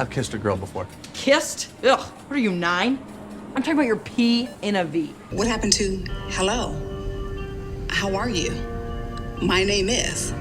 I've kissed a girl before. Kissed? Ugh, what are you, 9? I'm talking about your P in a V. What happened to hello? How are you? My name is.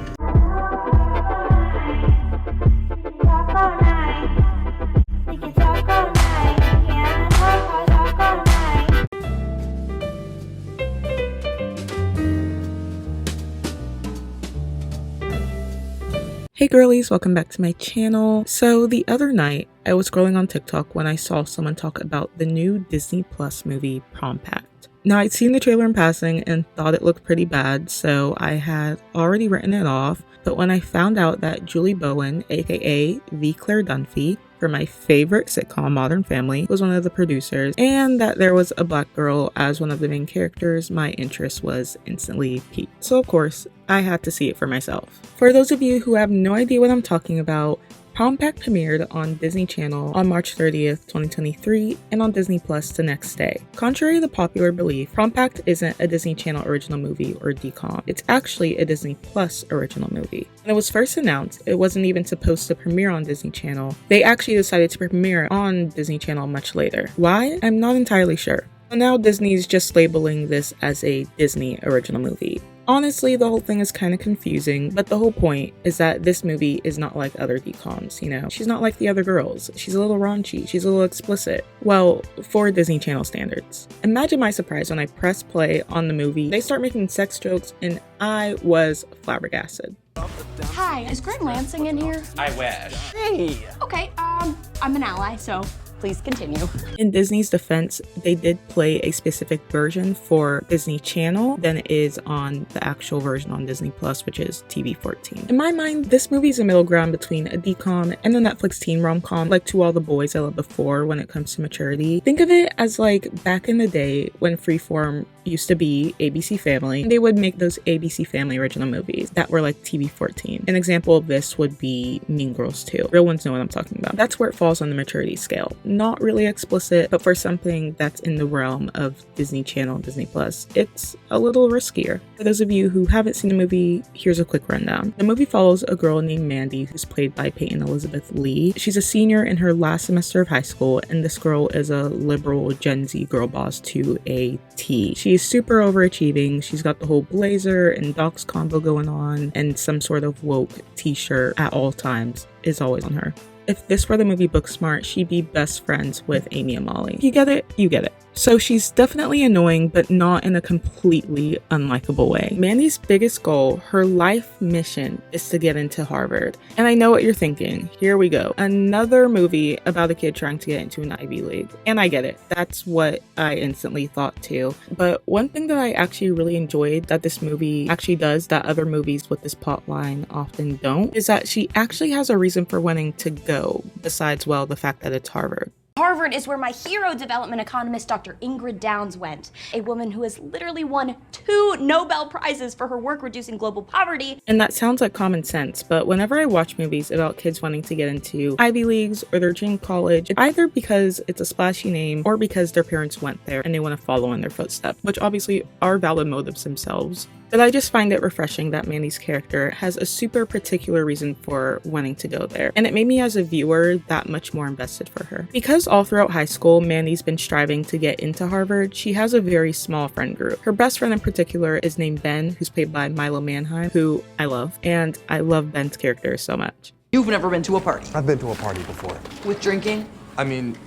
Hey girlies, welcome back to my channel. So the other night, I was scrolling on TikTok when I saw someone talk about the new Disney Plus movie, Prom Pact. Now I'd seen the trailer in passing and thought it looked pretty bad, so I had already written it off. But when I found out that Julie Bowen, aka the Claire Dunphy, for my favorite sitcom Modern Family, was one of the producers, and that there was a black girl as one of the main characters, my interest was instantly piqued. So of course, I had to see it for myself. For those of you who have no idea what I'm talking about, Prom Pact premiered on Disney Channel on March 30th, 2023, and on Disney Plus the next day. Contrary to popular belief, Prom Pact isn't a Disney Channel original movie or dcom. It's actually a Disney Plus original movie. When it was first announced, it wasn't even supposed to premiere on Disney Channel. They actually decided to premiere on Disney Channel much later. Why? I'm not entirely sure. Now Disney's just labeling this as a Disney original movie. Honestly, the whole thing is kind of confusing, but the whole point is that this movie is not like other decoms, you know? She's not like the other girls. She's a little raunchy. She's a little explicit. Well, for Disney Channel standards. Imagine my surprise when I press play on the movie. They start making sex jokes and I was flabbergasted. Hi, is Greg Lansing in here? I wish. Hey! Okay, I'm an ally, so please continue. In Disney's defense, they did play a specific version for Disney Channel than it is on the actual version on Disney Plus, which is TV-14. In my mind, this movie is a middle ground between a decom and a Netflix teen rom-com, like To All the Boys I Loved Before when it comes to maturity. Think of it as like back in the day when Freeform used to be ABC Family. They would make those ABC Family original movies that were like TV-14. An example of this would be Mean Girls 2. Real ones know what I'm talking about. That's where it falls on the maturity scale. Not really explicit, but for something that's in the realm of Disney Channel, Disney Plus, it's a little riskier. For those of you who haven't seen the movie, here's a quick rundown. The movie follows a girl named Mandy, who's played by Peyton Elizabeth Lee. She's a senior in her last semester of high school, and this girl is a liberal Gen Z girl boss to a T. She's super overachieving. She's got the whole blazer and docs combo going on, and some sort of woke t-shirt at all times is always on her. If this were the movie Booksmart, she'd be best friends with Amy and Molly. You get it? You get it. So she's definitely annoying, but not in a completely unlikable way. Mandy's biggest goal, her life mission, is to get into Harvard. And I know what you're thinking. Here we go. Another movie about a kid trying to get into an Ivy League. And I get it. That's what I instantly thought too. But one thing that I actually really enjoyed that this movie actually does that other movies with this plot line often don't, is that she actually has a reason for wanting to go, besides, well, the fact that it's Harvard. Harvard is where my hero development economist, Dr. Ingrid Downs, went. A woman who has literally won 2 Nobel Prizes for her work reducing global poverty. And that sounds like common sense, but whenever I watch movies about kids wanting to get into Ivy Leagues or their dream college, it's either because it's a splashy name or because their parents went there and they want to follow in their footsteps, which obviously are valid motives themselves. But I just find it refreshing that Mandy's character has a super particular reason for wanting to go there. And it made me as a viewer that much more invested for her. Because all throughout high school, Mandy's been striving to get into Harvard, she has a very small friend group. Her best friend in particular is named Ben, who's played by Milo Manheim, who I love. And I love Ben's character so much. You've never been to a party? I've been to a party before. With drinking? I mean,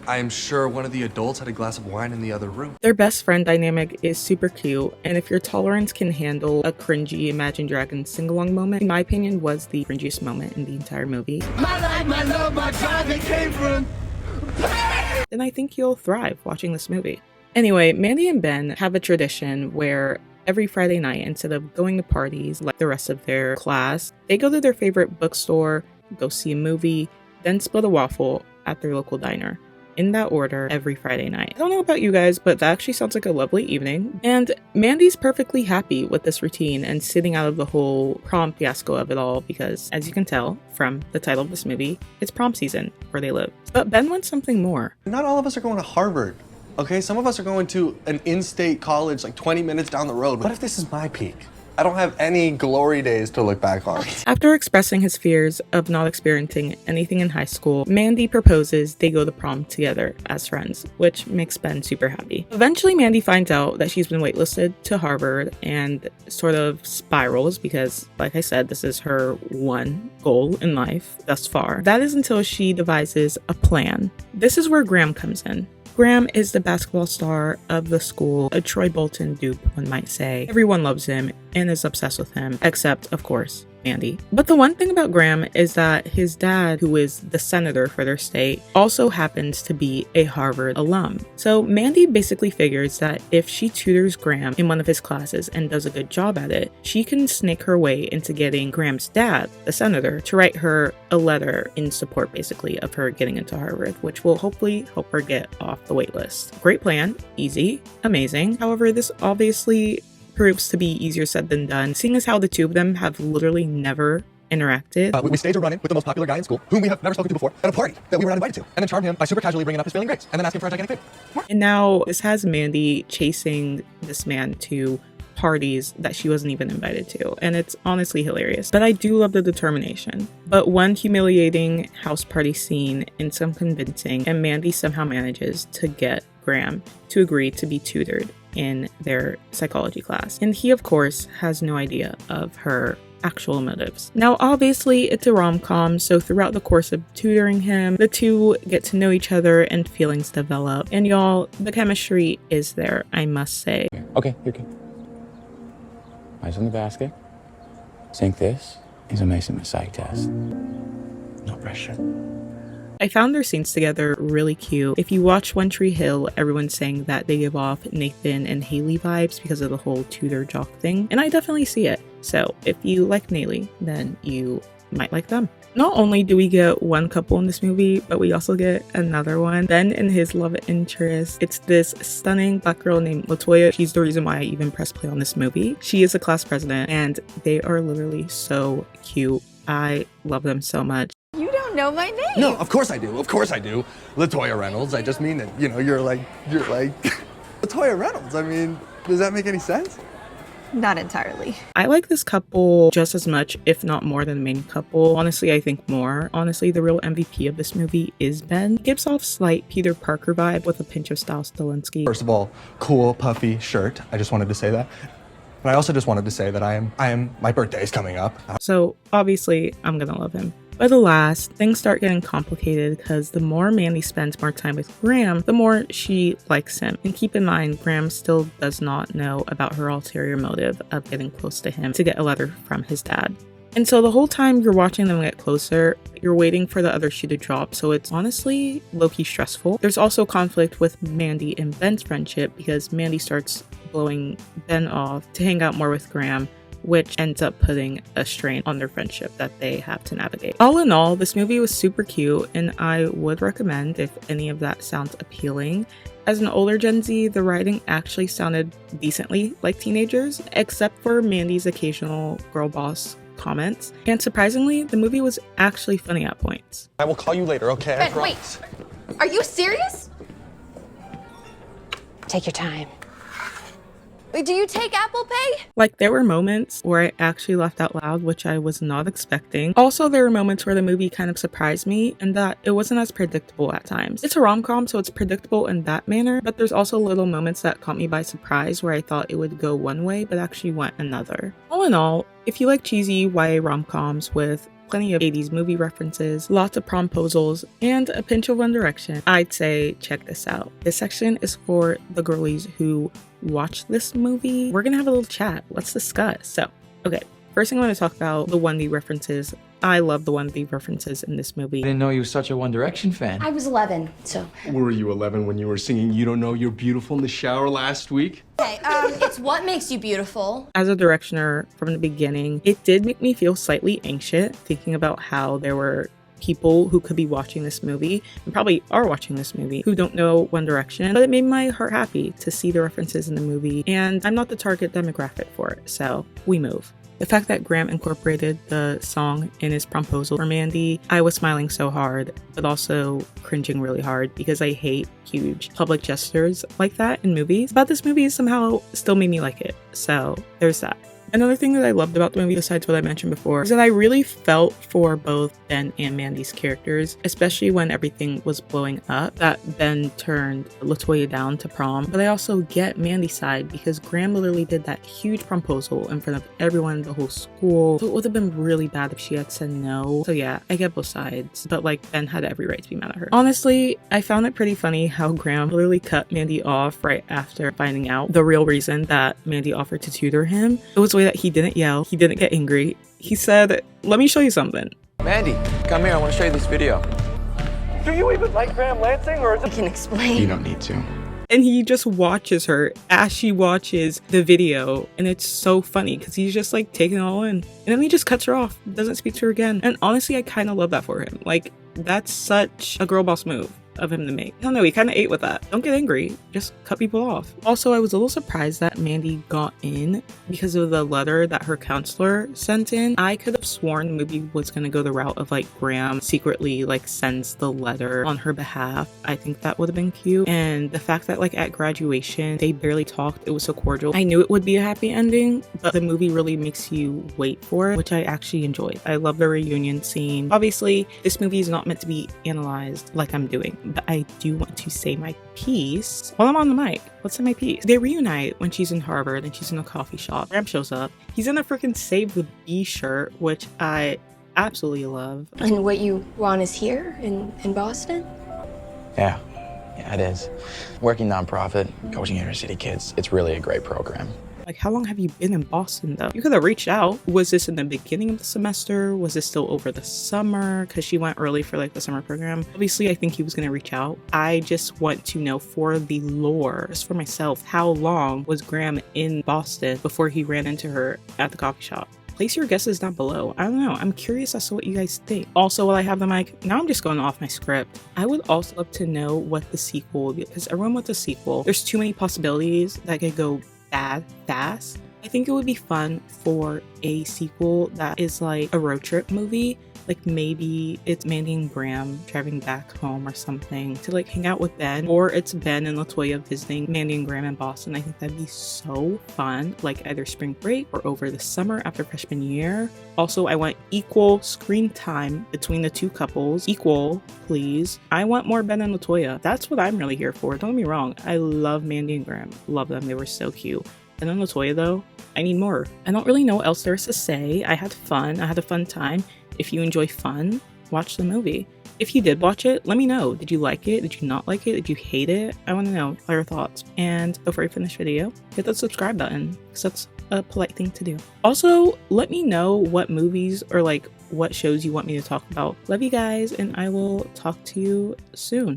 I am sure one of the adults had a glass of wine in the other room. Their best friend dynamic is super cute, and if your tolerance can handle a cringy Imagine Dragons sing-along moment, in my opinion was the cringiest moment in the entire movie. My life, my love, my drive, it came from... Then I think you'll thrive watching this movie. Anyway, Mandy and Ben have a tradition where every Friday night, instead of going to parties like the rest of their class, they go to their favorite bookstore, go see a movie, then split a waffle at their local diner. In that order every Friday night. I don't know about you guys, but that actually sounds like a lovely evening. And Mandy's perfectly happy with this routine and sitting out of the whole prom fiasco of it all because, as you can tell from the title of this movie, it's prom season where they live. But Ben wants something more. Not all of us are going to Harvard, okay? Some of us are going to an in-state college like 20 minutes down the road. What if this is my peak? I don't have any glory days to look back on. After expressing his fears of not experiencing anything in high school, Mandy proposes they go to prom together as friends, which makes Ben super happy. Eventually, Mandy finds out that she's been waitlisted to Harvard and sort of spirals because, like I said, this is her one goal in life thus far. That is until she devises a plan. This is where Graham comes in. Graham is the basketball star of the school, a Troy Bolton dupe, one might say. Everyone loves him and is obsessed with him, except, of course, Mandy. But the one thing about Graham is that his dad, who is the senator for their state, also happens to be a Harvard alum. So Mandy basically figures that if she tutors Graham in one of his classes and does a good job at it, she can snake her way into getting Graham's dad, the senator, to write her a letter in support basically of her getting into Harvard, which will hopefully help her get off the waitlist. Great plan, easy, amazing. However, this obviously proves to be easier said than done, seeing as how the two of them have literally never interacted. We staged a run-in with the most popular guy in school, whom we have never spoken to before, at a party that we were not invited to, and then charmed him by super casually bringing up his failing grades, and then asking for a gigantic favor. And now this has Mandy chasing this man to parties that she wasn't even invited to, and it's honestly hilarious. But I do love the determination. But one humiliating house party scene and some convincing, and Mandy somehow manages to get Graham to agree to be tutored in their psychology class. And he, of course, has no idea of her actual motives. Now, obviously, it's a rom-com, so throughout the course of tutoring him, the two get to know each other and feelings develop. And y'all, the chemistry is there, I must say. Okay, you're good. Eyes on the basket. Think this is a Mason psych test. No pressure. I found their scenes together really cute. If you watch One Tree Hill, everyone's saying that they give off Nathan and Haley vibes because of the whole tutor jock thing, and I definitely see it. So if you like Haley, then you might like them. Not only do we get one couple in this movie, but we also get another one. Ben and his love interest. It's this stunning black girl named Latoya. She's the reason why I even pressed play on this movie. She is a class president, and they are literally so cute. I love them so much. You don't know my name. No, of course I do. Of course I do. Latoya Reynolds. I just mean that, you know, you're like Latoya Reynolds. I mean, does that make any sense? Not entirely. I like this couple just as much, if not more than the main couple. Honestly, I think more. Honestly, the real MVP of this movie is Ben. He gives off slight Peter Parker vibe with a pinch of Styles Stilinski. First of all, cool, puffy shirt. I just wanted to say that. But I also just wanted to say that my birthday is coming up. So obviously, I'm gonna love him. But alas, things start getting complicated because the more Mandy spends more time with Graham, the more she likes him. And keep in mind, Graham still does not know about her ulterior motive of getting close to him to get a letter from his dad. And so the whole time you're watching them get closer, you're waiting for the other shoe to drop, so it's honestly low-key stressful. There's also conflict with Mandy and Ben's friendship because Mandy starts blowing Ben off to hang out more with Graham, which ends up putting a strain on their friendship that they have to navigate. All in all, this movie was super cute, and I would recommend if any of that sounds appealing. As an older Gen Z, the writing actually sounded decently like teenagers, except for Mandy's occasional girl boss comments. And surprisingly, the movie was actually funny at points. I will call you later, okay? Ben, wait. Are you serious? Take your time. Wait, do you take Apple Pay? Like, there were moments where I actually laughed out loud, which I was not expecting. Also, there were moments where the movie kind of surprised me and that it wasn't as predictable at times. It's a rom-com, so it's predictable in that manner, but there's also little moments that caught me by surprise where I thought it would go one way, but actually went another. All in all, if you like cheesy YA rom-coms with plenty of 80s movie references, lots of promposals, and a pinch of One Direction, I'd say check this out. This section is for the girlies who watch this movie. We're gonna have a little chat. Let's discuss. So, okay, first thing I want to talk about the 1D references. I love the 1D references in this movie. I didn't know you were such a One Direction fan. I was 11, so. Were you 11 when you were singing You Don't Know You're Beautiful in the shower last week? Okay, it's What Makes You Beautiful. As a Directioner from the beginning, it did make me feel slightly anxious thinking about how there were people who could be watching this movie and probably are watching this movie who don't know One Direction, but it made my heart happy to see the references in the movie, and I'm not the target demographic for it, so we move. The fact that Graham incorporated the song in his promposal for Mandy, I was smiling so hard, but also cringing really hard because I hate huge public gestures like that in movies. But this movie somehow still made me like it, so there's that. Another thing that I loved about the movie, besides what I mentioned before, is that I really felt for both Ben and Mandy's characters, especially when everything was blowing up, that Ben turned LaToya down to prom. But I also get Mandy's side because Graham literally did that huge proposal in front of everyone, the whole school. So it would have been really bad if she had said no. So yeah, I get both sides, but like Ben had every right to be mad at her. Honestly, I found it pretty funny how Graham literally cut Mandy off right after finding out the real reason that Mandy offered to tutor him. It was the way that he didn't yell, he didn't get angry. He said, "Let me show you something." Mandy, come here. I want to show you this video. Do you even like Graham Lansing, or is it? I can explain. You don't need to. And he just watches her as she watches the video, and it's so funny because he's just like taking it all in, and then he just cuts her off, doesn't speak to her again. And honestly, I kind of love that for him. Like, that's such a girl boss move of him to make. I don't know, he kind of ate with that. Don't get angry, just cut people off. Also, I was a little surprised that Mandy got in because of the letter that her counselor sent in. I could have sworn the movie was going to go the route of like Graham secretly like sends the letter on her behalf. I think that would have been cute. And the fact that like at graduation they barely talked, it was so cordial. I knew it would be a happy ending, but the movie really makes you wait for it, which I actually enjoyed. I love the reunion scene. Obviously, this movie is not meant to be analyzed like I'm doing, but I do want to say my piece while I'm on the mic. Let's say my piece. They reunite when she's in Harvard and she's in a coffee shop. Graham shows up. He's in a freaking Save the Bee shirt, which I absolutely love. And what you want is here in Boston? Yeah, it is. Working nonprofit, coaching inner city kids, it's really a great program. Like, how long have you been in Boston though? You could have reached out. Was this in the beginning of the semester? Was this still over the summer? Because she went early for like the summer program. Obviously, I think he was going to reach out. I just want to know for the lore, just for myself, how long was Graham in Boston before he ran into her at the coffee shop? Place your guesses down below. I don't know. I'm curious as to what you guys think. Also, while I have the mic, now I'm just going off my script. I would also love to know what the sequel will be, because everyone wants a sequel. There's too many possibilities that could go bad fast. I think it would be fun for a sequel that is like a road trip movie. Like maybe it's Mandy and Graham driving back home or something to like hang out with Ben, or it's Ben and LaToya visiting Mandy and Graham in Boston. I think that'd be so fun, like either spring break or over the summer after freshman year. Also, I want equal screen time between the two couples. Equal, please. I want more Ben and LaToya. That's what I'm really here for. Don't get me wrong. I love Mandy and Graham. Love them. They were so cute. And then LaToya though, I need more. I don't really know what else there is to say. I had fun. I had a fun time. If you enjoy fun, watch the movie. If you did watch it, let me know. Did you like it? Did you not like it? Did you hate it? I want to know all your thoughts. And before you finish the video, hit that subscribe button because that's a polite thing to do. Also, let me know what movies or like what shows you want me to talk about. Love you guys, and I will talk to you soon.